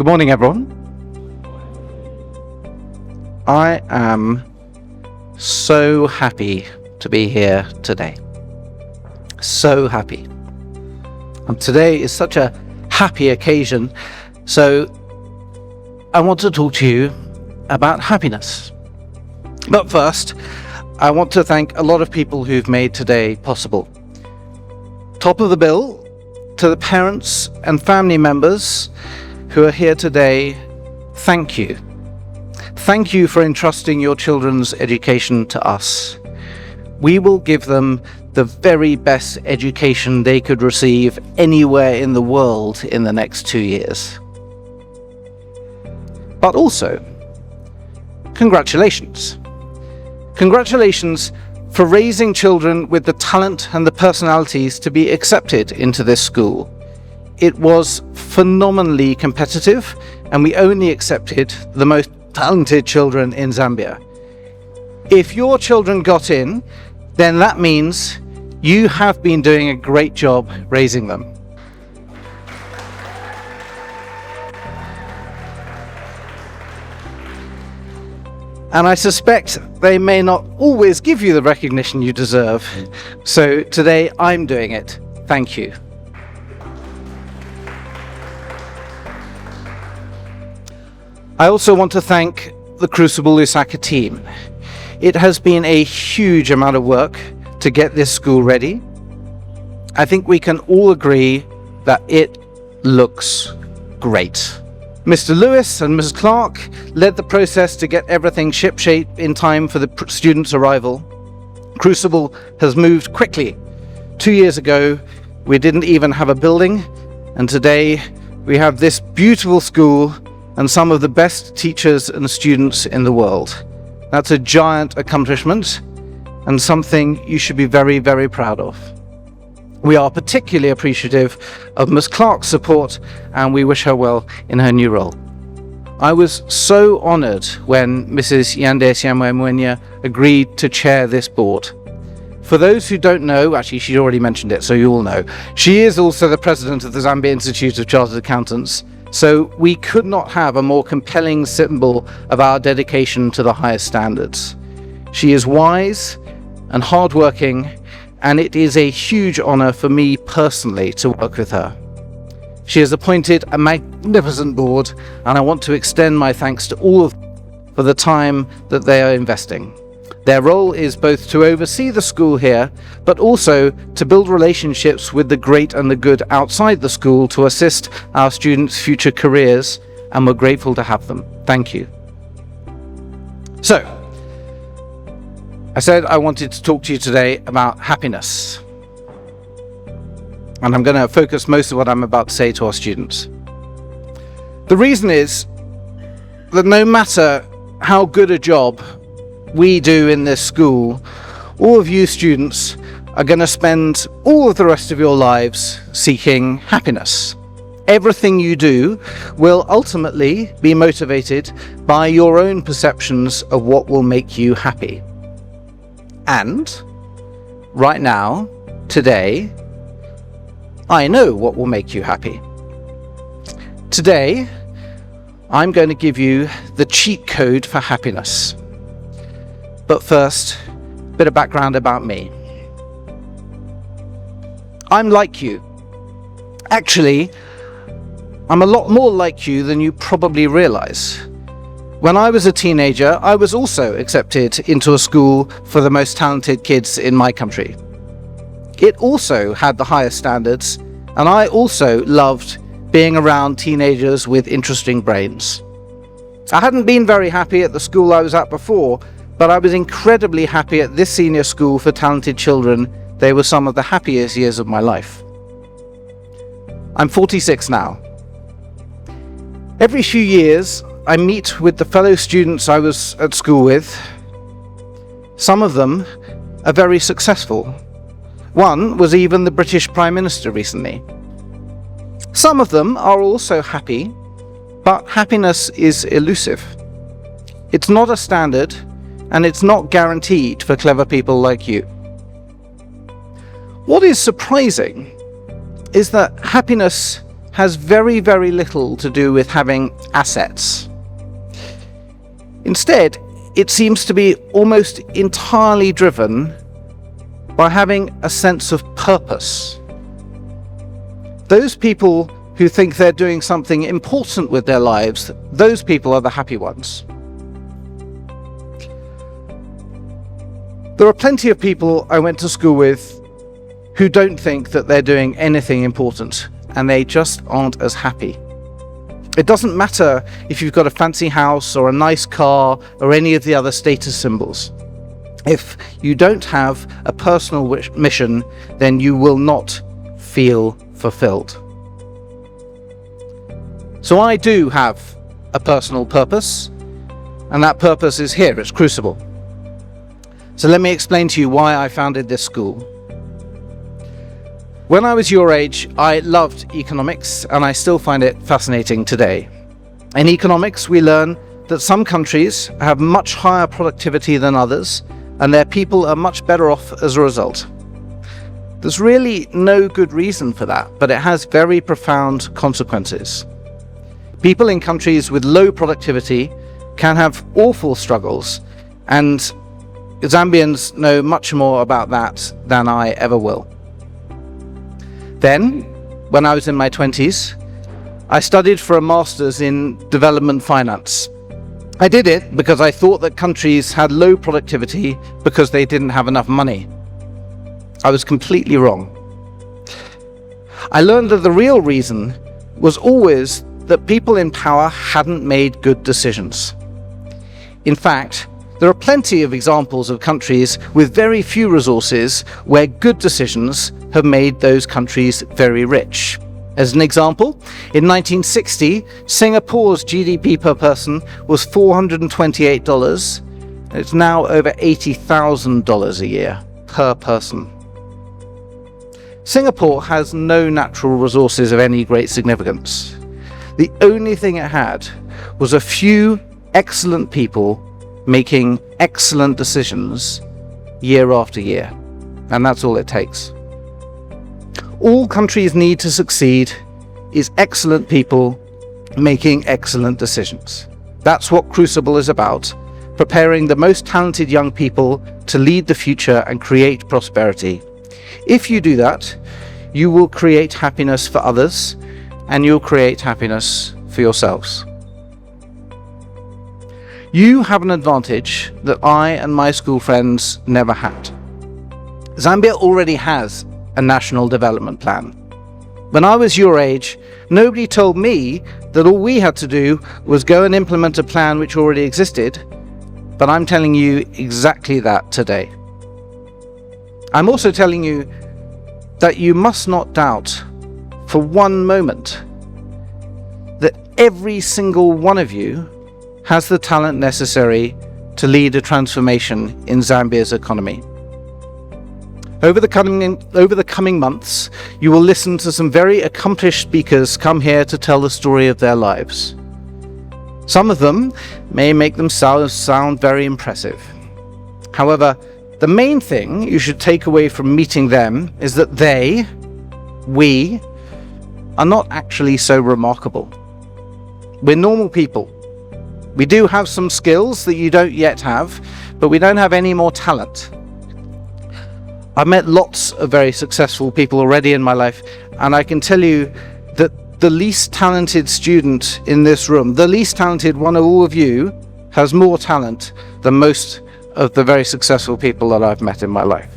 morning, everyone. I am so happy to be here today. So happy. And today is such a happy occasion. So I want to talk to you about happiness. But first, I want to thank a lot of people who've made today possible. Top of the bill to the parents and family members who are here today, thank you. Thank you for entrusting your children's education to us. We will give them the very best education they could receive anywhere in the world in the next 2 years. But also, congratulations. Congratulations for raising children with the talent and the personalities to be accepted into this school. It was phenomenally competitive, and we only accepted the most talented children in Zambia. If your children got in, then that means you have been doing a great job raising them. And I suspect they may not always give you the recognition you deserve. So today I'm doing it. Thank you. I also want to thank the Crucible Lusaka team. It has been a huge amount of work to get this school ready. I think we can all agree that it looks great. Mr. Lewis and Mrs. Clark led the process to get everything shipshape in time for the students' arrival. Crucible has moved quickly. 2 years ago, we didn't even have a building, and today we have this beautiful school and some of the best teachers and students in the world. That's a giant accomplishment and something you should be very, very proud of. We are particularly appreciative of Ms. Clark's support, and we wish her well in her new role. I was so honored when Mrs. Yande Siamwemwenya agreed to chair this board. For those who don't know, actually she already mentioned it, so you all know, she is also the president of the Zambia Institute of Chartered Accountants, so we could not have a more compelling symbol of our dedication to the highest standards. She is wise and hardworking, and it is a huge honor for me personally to work with her. She has appointed a magnificent board, and I want to extend my thanks to all of them for the time that they are investing. Their role is both to oversee the school here, but also to build relationships with the great and the good outside the school to assist our students' future careers, and we're grateful to have them. Thank you. So, I said I wanted to talk to you today about happiness. And I'm going to focus most of what I'm about to say to our students. The reason is that no matter how good a job we do in this school, all of you students are going to spend all of the rest of your lives seeking happiness. Everything you do will ultimately be motivated by your own perceptions of what will make you happy. And right now, today, I know what will make you happy. Today, I'm going to give you the cheat code for happiness. But first, a bit of background about me. I'm like you. Actually, I'm a lot more like you than you probably realize. When I was a teenager, I was also accepted into a school for the most talented kids in my country. It also had the highest standards, and I also loved being around teenagers with interesting brains. I hadn't been very happy at the school I was at before, but I was incredibly happy at this senior school for talented children. They were some of the happiest years of my life. I'm 46 now. Every few years, I meet with the fellow students I was at school with. Some of them are very successful. One was even the British Prime Minister recently. Some of them are also happy, but happiness is elusive. It's not a standard, and it's not guaranteed for clever people like you. What is surprising is that happiness has very, very little to do with having assets. Instead, it seems to be almost entirely driven by having a sense of purpose. Those people who think they're doing something important with their lives, those people are the happy ones. There are plenty of people I went to school with who don't think that they're doing anything important, and they just aren't as happy. It doesn't matter if you've got a fancy house or a nice car or any of the other status symbols. If you don't have a personal mission, then you will not feel fulfilled. So I do have a personal purpose, and that purpose is here, it's Crucible. So let me explain to you why I founded this school. When I was your age, I loved economics, and I still find it fascinating today. In economics, we learn that some countries have much higher productivity than others, and their people are much better off as a result. There's really no good reason for that, but it has very profound consequences. People in countries with low productivity can have awful struggles, and Zambians know much more about that than I ever will. Then, when I was in my 20s, I studied for a master's in development finance. I did it because I thought that countries had low productivity because they didn't have enough money. I was completely wrong. I learned that the real reason was always that people in power hadn't made good decisions. In fact, there are plenty of examples of countries with very few resources where good decisions have made those countries very rich. As an example, in 1960, Singapore's GDP per person was $428. It's now over $80,000 a year per person. Singapore has no natural resources of any great significance. The only thing it had was a few excellent people making excellent decisions year after year. And that's all it takes. All countries need to succeed is excellent people making excellent decisions. That's what Crucible is about, preparing the most talented young people to lead the future and create prosperity. If you do that, you will create happiness for others, and you'll create happiness for yourselves. You have an advantage that I and my school friends never had. Zambia already has a national development plan. When I was your age, nobody told me that all we had to do was go and implement a plan which already existed, but I'm telling you exactly that today. I'm also telling you that you must not doubt for one moment that every single one of you has the talent necessary to lead a transformation in Zambia's economy. Over the coming months, you will listen to some very accomplished speakers come here to tell the story of their lives. Some of them may make themselves sound very impressive. However, the main thing you should take away from meeting them is that we, are not actually so remarkable. We're normal people. We do have some skills that you don't yet have, but we don't have any more talent. I've met lots of very successful people already in my life, and I can tell you that the least talented student in this room, the least talented one of all of you, has more talent than most of the very successful people that I've met in my life.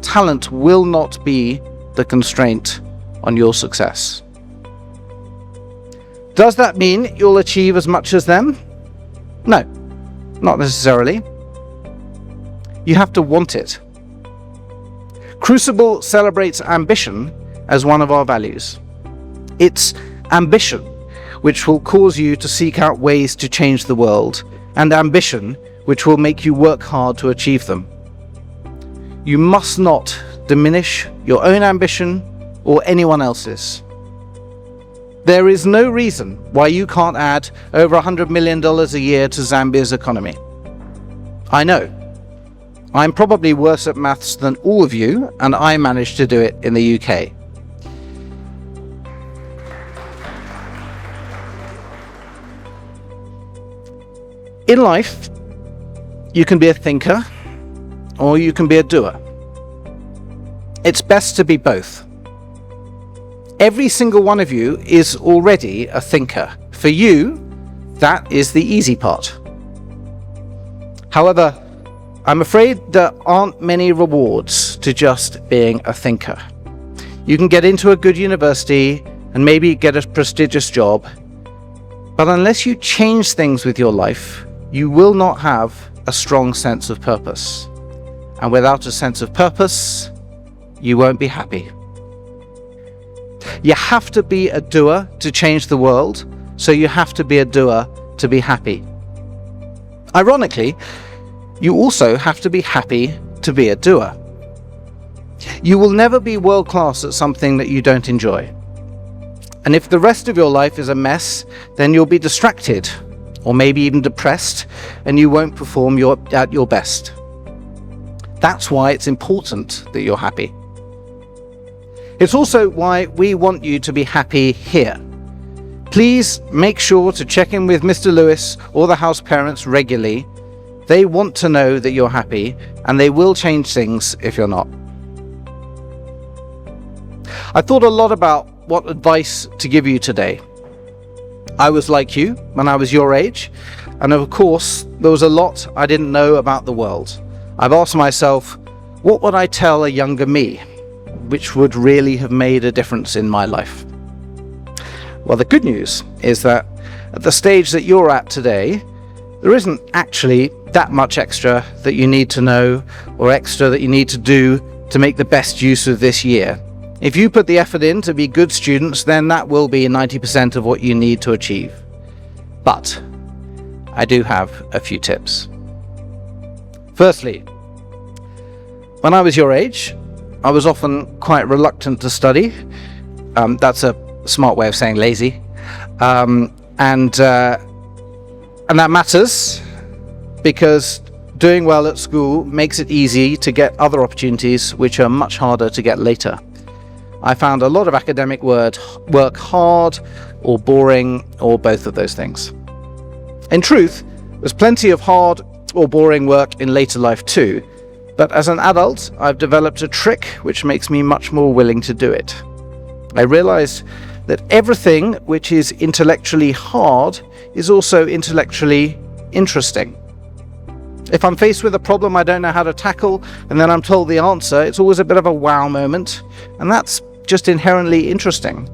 Talent will not be the constraint on your success. Does that mean you'll achieve as much as them? No, not necessarily. You have to want it. Crucible celebrates ambition as one of our values. It's ambition which will cause you to seek out ways to change the world, and ambition which will make you work hard to achieve them. You must not diminish your own ambition or anyone else's. There is no reason why you can't add over $100 million a year to Zambia's economy. I know. I'm probably worse at maths than all of you, and I managed to do it in the UK. In life, you can be a thinker or you can be a doer. It's best to be both. Every single one of you is already a thinker. For you, that is the easy part. However, I'm afraid there aren't many rewards to just being a thinker. You can get into a good university and maybe get a prestigious job, but unless you change things with your life, you will not have a strong sense of purpose. And without a sense of purpose, you won't be happy. You have to be a doer to change the world, so you have to be a doer to be happy. Ironically, you also have to be happy to be a doer. You will never be world-class at something that you don't enjoy. And if the rest of your life is a mess, then you'll be distracted, or maybe even depressed, and you won't perform at your best. That's why it's important that you're happy. It's also why we want you to be happy here. Please make sure to check in with Mr. Lewis or the house parents regularly. They want to know that you're happy, and they will change things if you're not. I thought a lot about what advice to give you today. I was like you when I was your age, and of course, there was a lot I didn't know about the world. I've asked myself, what would I tell a younger me, which would really have made a difference in my life? Well, the good news is that at the stage that you're at today, there isn't actually that much extra that you need to know or extra that you need to do to make the best use of this year. If you put the effort in to be good students, then that will be 90% of what you need to achieve. But I do have a few tips. Firstly, when I was your age, I was often quite reluctant to study. That's a smart way of saying lazy. And that matters because doing well at school makes it easy to get other opportunities which are much harder to get later. I found a lot of academic work hard or boring or both of those things. In truth, there's plenty of hard or boring work in later life too, but as an adult, I've developed a trick which makes me much more willing to do it. I realized that everything which is intellectually hard is also intellectually interesting. If I'm faced with a problem I don't know how to tackle, and then I'm told the answer, it's always a bit of a wow moment, and that's just inherently interesting.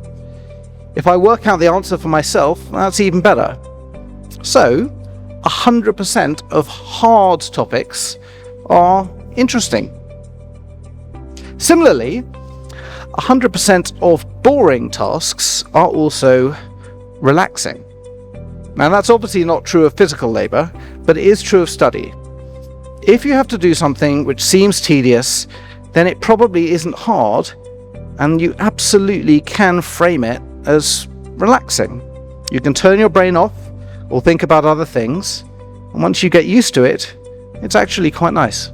If I work out the answer for myself, that's even better. So, 100% of hard topics are interesting. Similarly, 100% of boring tasks are also relaxing. Now, that's obviously not true of physical labor, but it is true of study. If you have to do something which seems tedious, then it probably isn't hard, and you absolutely can frame it as relaxing. You can turn your brain off or think about other things, and once you get used to it, it's actually quite nice.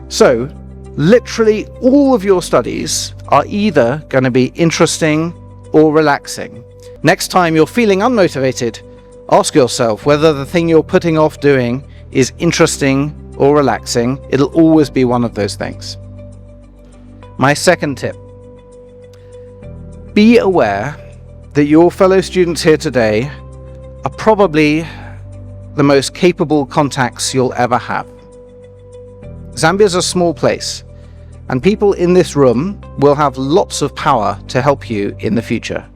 So, literally all of your studies are either going to be interesting or relaxing. Next time you're feeling unmotivated, ask yourself whether the thing you're putting off doing is interesting or relaxing. It'll always be one of those things. My second tip: be aware that your fellow students here today are probably the most capable contacts you'll ever have. Zambia's a small place, and people in this room will have lots of power to help you in the future.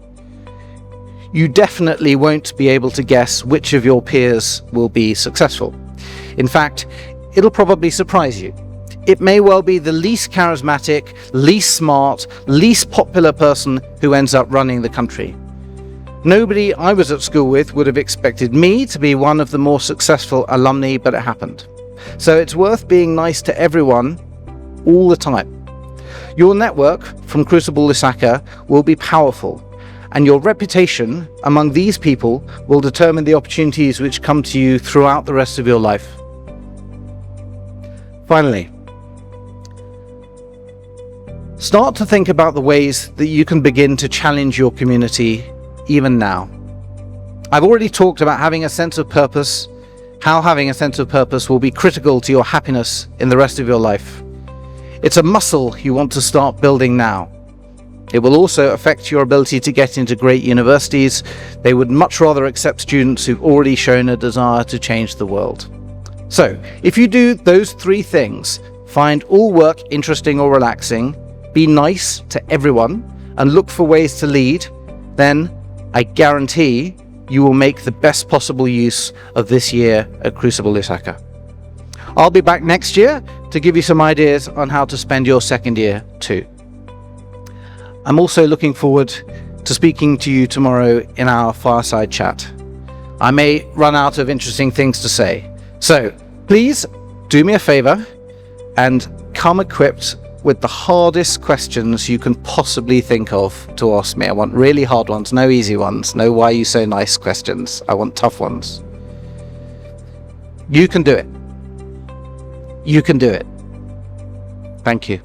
You definitely won't be able to guess which of your peers will be successful. In fact, it'll probably surprise you. It may well be the least charismatic, least smart, least popular person who ends up running the country. Nobody I was at school with would have expected me to be one of the more successful alumni, but it happened. So it's worth being nice to everyone all the time. Your network from Crucible Lusaka will be powerful, and your reputation among these people will determine the opportunities which come to you throughout the rest of your life. Finally, start to think about the ways that you can begin to challenge your community even now. I've already talked about having a sense of purpose, how having a sense of purpose will be critical to your happiness in the rest of your life. It's a muscle you want to start building now. It will also affect your ability to get into great universities. They would much rather accept students who've already shown a desire to change the world. So, if you do those 3 things, find all work interesting or relaxing, be nice to everyone, and look for ways to lead, then I guarantee you will make the best possible use of this year at Crucible Lusaka. I'll be back next year to give you some ideas on how to spend your second year too. I'm also looking forward to speaking to you tomorrow in our fireside chat. I may run out of interesting things to say, so please do me a favor and come equipped with the hardest questions you can possibly think of to ask me. I want really hard ones, no easy ones, no why are you so nice questions. I want tough ones. You can do it. You can do it. Thank you.